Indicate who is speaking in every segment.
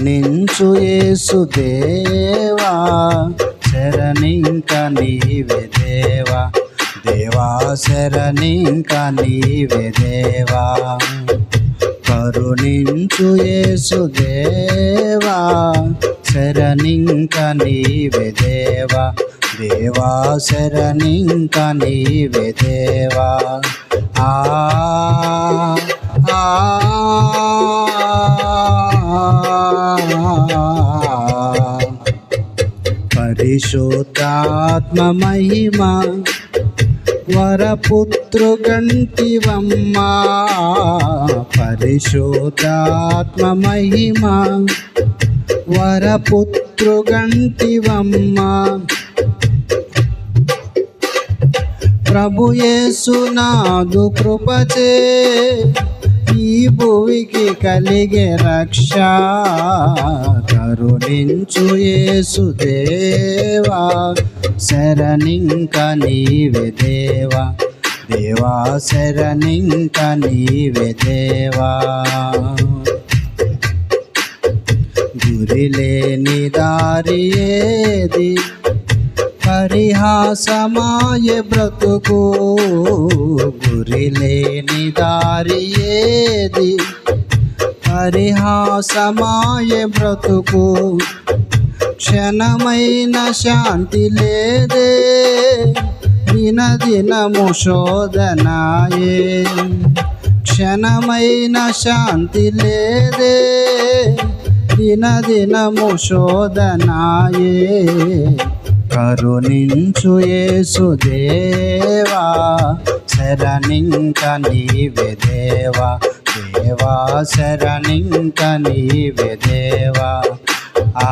Speaker 1: కరుణించు యేసు దేవా, శరణింక నీవే దేవా, దేవా శరణింక నీవే దేవా. కరుణించు యేసు దేవా, శరణింక నీవే దేవా, దేవా శరణింక నీవే దేవా. ఆ ఆ పరిశుద్ధాత్మ మహిమ వరపుత్రుగంటివమ్మా, పరిశుద్ధాత్మ మహిమ వరపుత్రుగంటివమ్మా. ప్రభు యేసునాథు కృపచే ఈ భువికి కలిగే రక్ష. కరుణించు యేసు దేవా, శరణింక నీవే దేవా, దేవా శరణింక నీవే దేవా. గురిలేని దారి ఏది, పరిహాసమాయ బ్రతుకు. గురిలేని దారి ఏది, పరిహాసమాయ బ్రతుకు. క్షణమైన శాంతి లేదే, దినదినము శోధనాయే. క్షణమైన శాంతి లేదే, దినదినము శోధనాయే. కరుణించు యేసు దేవా, శరణింక నీవే దేవా, దేవా శరణింక నీవే దేవా. ఆ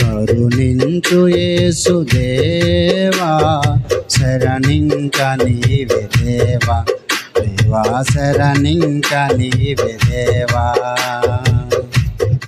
Speaker 1: కరుణించు యేసు దేవా, శరణింక నీవే దేవా, దేవా శరణింక నీవే దేవా.